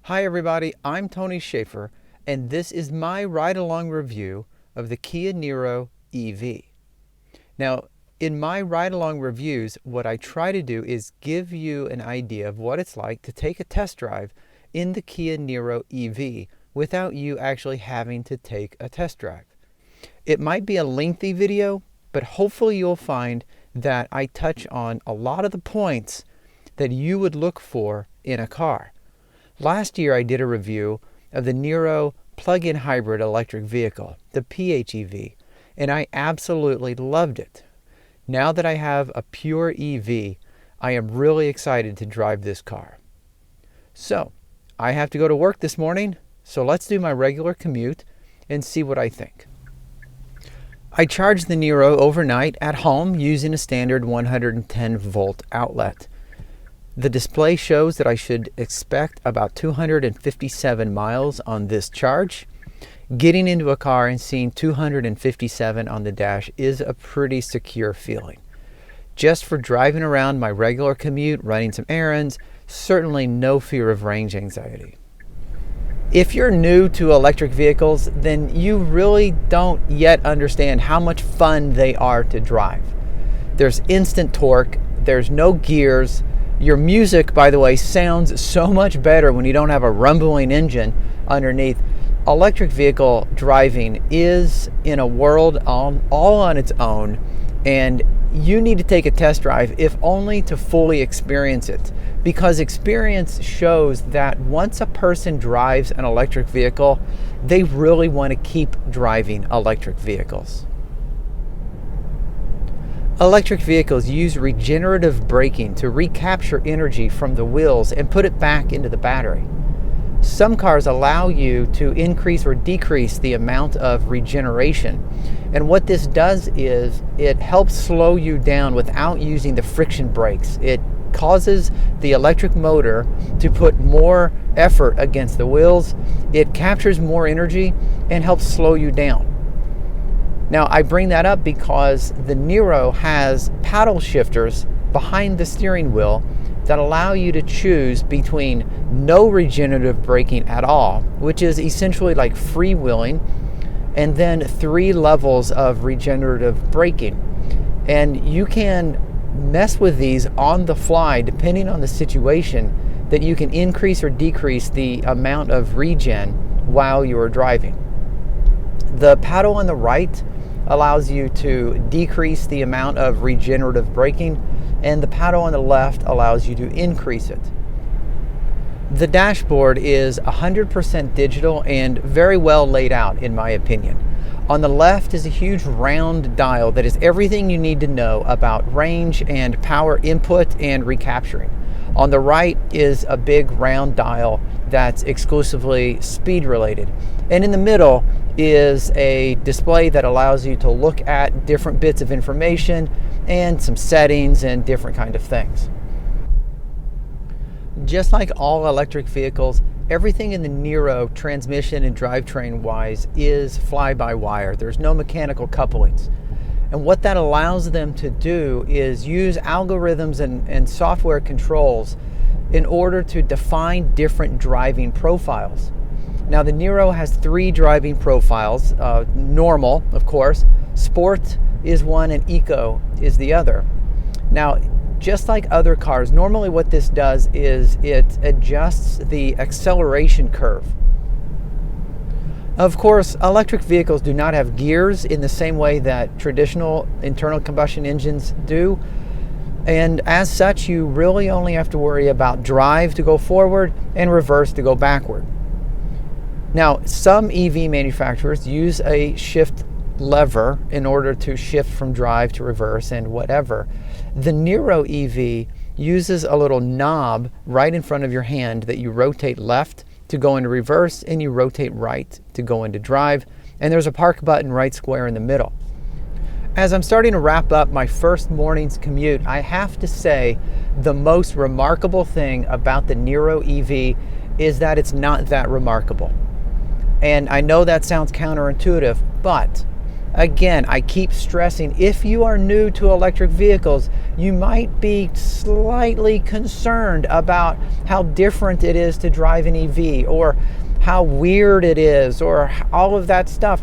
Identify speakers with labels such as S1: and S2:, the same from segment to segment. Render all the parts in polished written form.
S1: Hi everybody, I'm Tony Schaefer, and this is my ride-along review of the Kia Niro EV. Now, in my ride-along reviews, what I try to do is give you an idea of what it's like to take a test drive in the Kia Niro EV without you actually having to take a test drive. It might be a lengthy video, but hopefully you'll find that I touch on a lot of the points that you would look for in a car. Last year I did a review of the Niro plug-in hybrid electric vehicle, the PHEV, and I absolutely loved it. Now that I have a pure EV, I am really excited to drive this car. So, I have to go to work this morning, so let's do my regular commute and see what I think. I charged the Niro overnight at home using a standard 110 volt outlet. The display shows that I should expect about 257 miles on this charge. Getting into a car and seeing 257 on the dash is a pretty secure feeling. Just for driving around my regular commute, running some errands, certainly no fear of range anxiety. If you're new to electric vehicles, then you really don't yet understand how much fun they are to drive. There's instant torque, there's no gears. Your music, by the way, sounds so much better when you don't have a rumbling engine underneath. Electric vehicle driving is in a world all on its own, and you need to take a test drive if only to fully experience it, because experience shows that once a person drives an electric vehicle, they really want to keep driving electric vehicles. Electric vehicles use regenerative braking to recapture energy from the wheels and put it back into the battery. Some cars allow you to increase or decrease the amount of regeneration. And what this does is it helps slow you down without using the friction brakes. It causes the electric motor to put more effort against the wheels. It captures more energy and helps slow you down. Now, I bring that up because the Niro has paddle shifters behind the steering wheel that allow you to choose between no regenerative braking at all, which is essentially like freewheeling, and then 3 levels of regenerative braking. And you can mess with these on the fly depending on the situation, that you can increase or decrease the amount of regen while you're driving. The paddle on the right allows you to decrease the amount of regenerative braking, and the paddle on the left allows you to increase it. The dashboard is 100% digital and very well laid out, in my opinion. On the left is a huge round dial that is everything you need to know about range and power input and recapturing. On the right is a big round dial that's exclusively speed related. And in the middle is a display that allows you to look at different bits of information and some settings and different kind of things. Just like all electric vehicles, everything in the Niro transmission and drivetrain wise is fly-by-wire. There's no mechanical couplings. And what that allows them to do is use algorithms and software controls in order to define different driving profiles. Now, the Niro has 3 driving profiles. Normal, of course, Sport is one, and Eco is the other. Now, just like other cars, normally what this does is it adjusts the acceleration curve. Of course, electric vehicles do not have gears in the same way that traditional internal combustion engines do. And as such, you really only have to worry about drive to go forward and reverse to go backward. Now, some EV manufacturers use a shift lever in order to shift from drive to reverse and whatever. The Niro EV uses a little knob right in front of your hand that you rotate left to go into reverse, and you rotate right to go into drive, and there's a park button right square in the middle. As I'm starting to wrap up my first morning's commute, I have to say the most remarkable thing about the Niro EV is that it's not that remarkable. And I know that sounds counterintuitive, but Again, I keep stressing, if you are new to electric vehicles, you might be slightly concerned about how different it is to drive an EV, or how weird it is, or all of that stuff.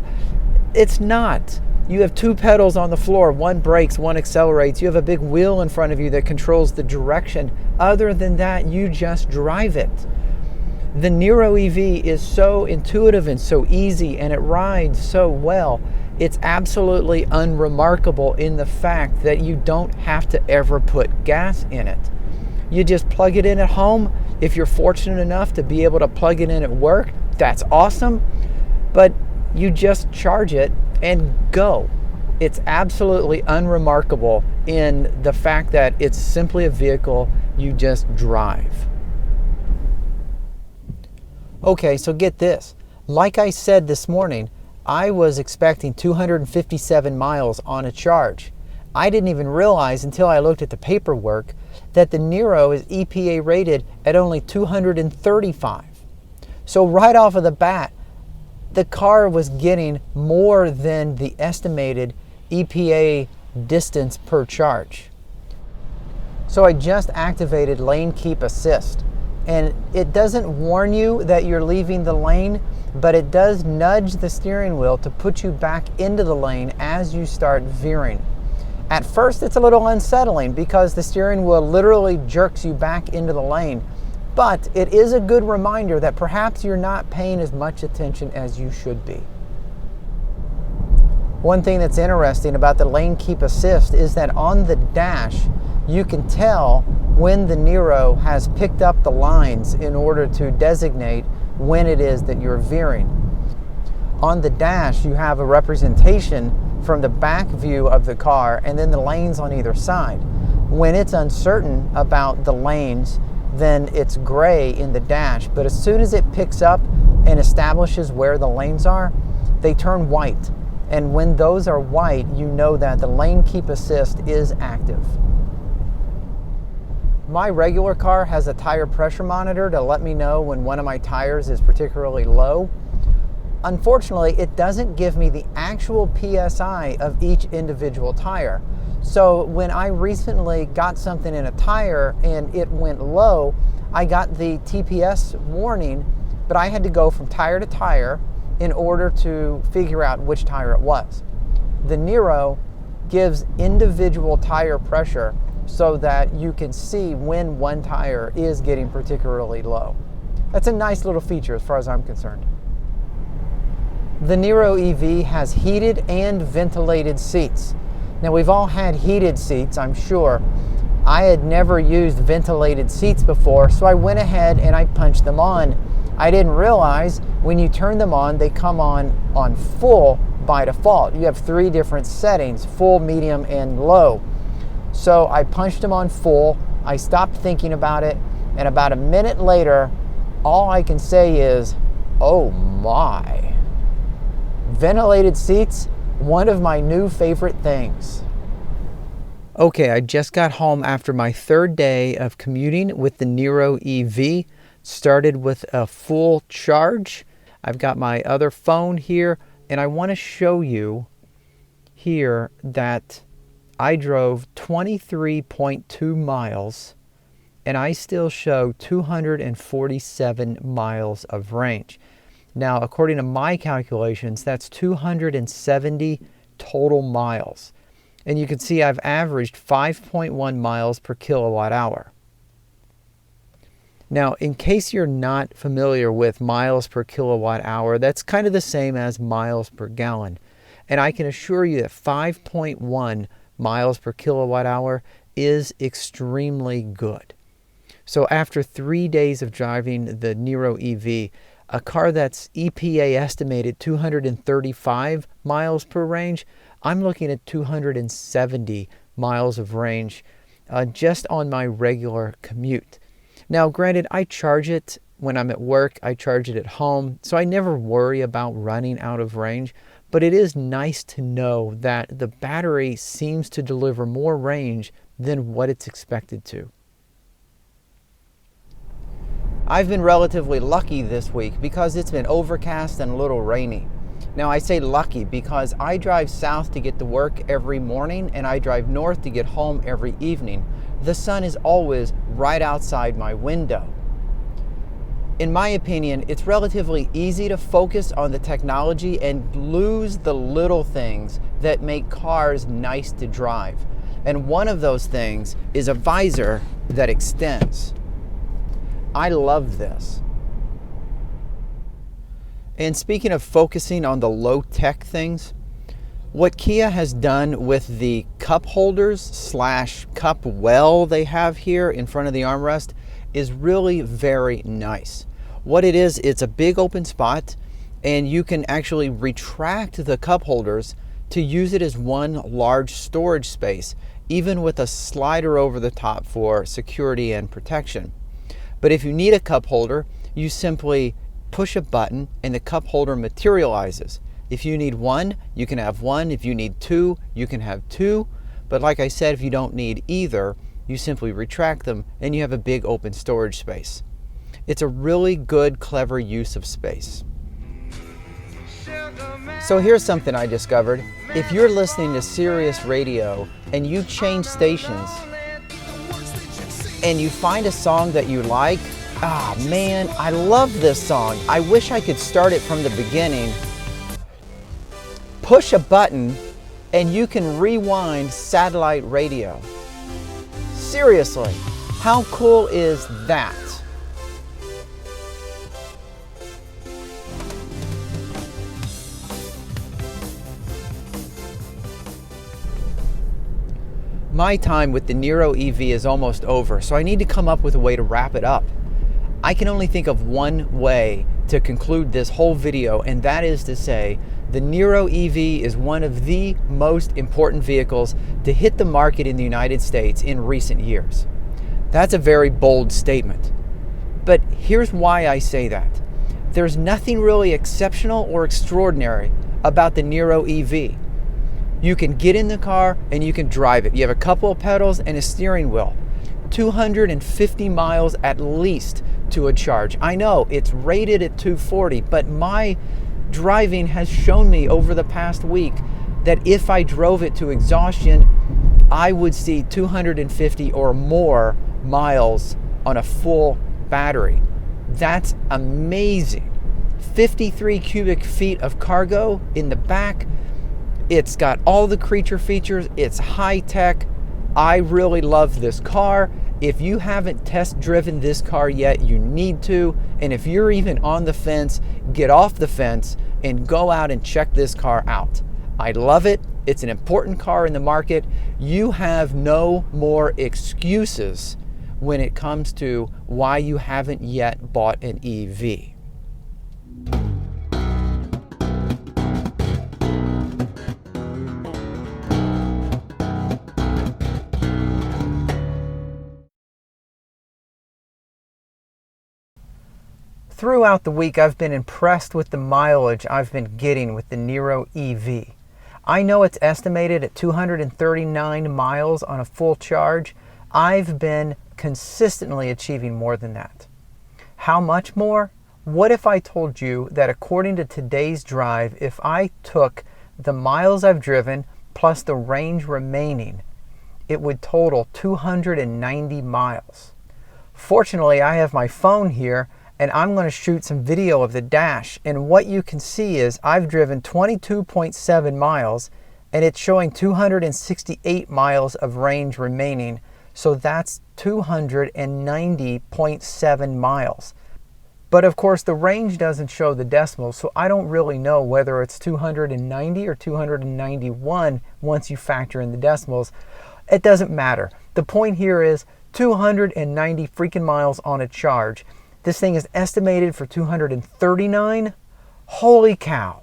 S1: It's not. You have two pedals on the floor, one brakes, one accelerates. You have a big wheel in front of you that controls the direction. Other than that, you just drive it. The Niro EV is so intuitive and so easy, and it rides so well. It's absolutely unremarkable in the fact that you don't have to ever put gas in it. You just plug it in at home. If you're fortunate enough to be able to plug it in at work, that's awesome. But you just charge it and go. It's absolutely unremarkable in the fact that it's simply a vehicle you just drive. Okay, so get this. Like I said this morning, I was expecting 257 miles on a charge. I didn't even realize until I looked at the paperwork that the Niro is EPA rated at only 235. So right off of the bat, the car was getting more than the estimated EPA distance per charge. So I just activated lane keep assist. And it doesn't warn you that you're leaving the lane, but it does nudge the steering wheel to put you back into the lane as you start veering. At first, it's a little unsettling because the steering wheel literally jerks you back into the lane, but it is a good reminder that perhaps you're not paying as much attention as you should be. One thing that's interesting about the lane keep assist is that on the dash, you can tell when the Niro has picked up the lines in order to designate when it is that you're veering. On the dash, you have a representation from the back view of the car and then the lanes on either side. When it's uncertain about the lanes, then it's gray in the dash, but as soon as it picks up and establishes where the lanes are, they turn white. And when those are white, you know that the lane keep assist is active. My regular car has a tire pressure monitor to let me know when one of my tires is particularly low. Unfortunately, it doesn't give me the actual PSI of each individual tire. So when I recently got something in a tire and it went low, I got the TPS warning, but I had to go from tire to tire in order to figure out which tire it was. The Niro gives individual tire pressure so that you can see when one tire is getting particularly low. That's a nice little feature as far as I'm concerned. The Niro EV has heated and ventilated seats. Now, we've all had heated seats, I'm sure. I had never used ventilated seats before, so I went ahead and I punched them on. I didn't realize when you turn them on, they come on full by default. You have 3 different settings, full, medium, and low. So I punched them on full, I stopped thinking about it, and about a minute later, all I can say is, oh my. Ventilated seats, one of my new favorite things. Okay, I just got home after my 3rd day of commuting with the Niro EV. Started with a full charge. I've got my other phone here, and I want to show you here that I drove 23.2 miles and I still show 247 miles of range. Now, according to my calculations, that's 270 total miles. And you can see I've averaged 5.1 miles per kilowatt hour. Now, in case you're not familiar with miles per kilowatt hour, that's kind of the same as miles per gallon. And I can assure you that 5.1 miles per kilowatt hour is extremely good. So after 3 days of driving the Niro EV, a car that's EPA estimated 235 miles per range, I'm looking at 270 miles of range just on my regular commute. Now, granted, I charge it when I'm at work, I charge it at home, so I never worry about running out of range, but it is nice to know that the battery seems to deliver more range than what it's expected to. I've been relatively lucky this week because it's been overcast and a little rainy. Now I say lucky because I drive south to get to work every morning and I drive north to get home every evening. The sun is always right outside my window. In my opinion, it's relatively easy to focus on the technology and lose the little things that make cars nice to drive. And one of those things is a visor that extends. I love this. And speaking of focusing on the low-tech things, what Kia has done with the cup holders slash cup well they have here in front of the armrest is really very nice. What it is, it's a big open spot and you can actually retract the cup holders to use it as one large storage space, even with a slider over the top for security and protection. But if you need a cup holder, you simply push a button and the cup holder materializes. If you need one, you can have one. If you need two, you can have two. But like I said, if you don't need either, you simply retract them and you have a big open storage space. It's a really good, clever use of space. So here's something I discovered. If you're listening to Sirius Radio and you change stations and you find a song that you like, ah man, I love this song. I wish I could start it from the beginning. Push a button and you can rewind satellite radio. Seriously, how cool is that? My time with the Niro EV is almost over, so I need to come up with a way to wrap it up. I can only think of one way to conclude this whole video, and that is to say the Niro EV is one of the most important vehicles to hit the market in the United States in recent years. That's a very bold statement. But here's why I say that. There's nothing really exceptional or extraordinary about the Niro EV. You can get in the car and you can drive it. You have a couple of pedals and a steering wheel. 250 miles at least to a charge. I know it's rated at 240, but my driving has shown me over the past week that if I drove it to exhaustion, I would see 250 or more miles on a full battery. That's amazing. 53 cubic feet of cargo in the back. It's got all the creature features. It's high tech. I really love this car. If you haven't test driven this car yet, you need to. And if you're even on the fence, get off the fence and go out and check this car out. I love it. It's an important car in the market. You have no more excuses when it comes to why you haven't yet bought an EV. Throughout the week, I've been impressed with the mileage I've been getting with the Niro EV. I know it's estimated at 239 miles on a full charge. I've been consistently achieving more than that. How much more? What if I told you that according to today's drive, if I took the miles I've driven plus the range remaining, it would total 290 miles. Fortunately, I have my phone here and I'm going to shoot some video of the dash, and what you can see is I've driven 22.7 miles and it's showing 268 miles of range remaining, so that's 290.7 miles. But of course the range doesn't show the decimals, so I don't really know whether it's 290 or 291 once you factor in the decimals. It doesn't matter. The point here is 290 freaking miles on a charge. This thing is estimated for 239. Holy cow.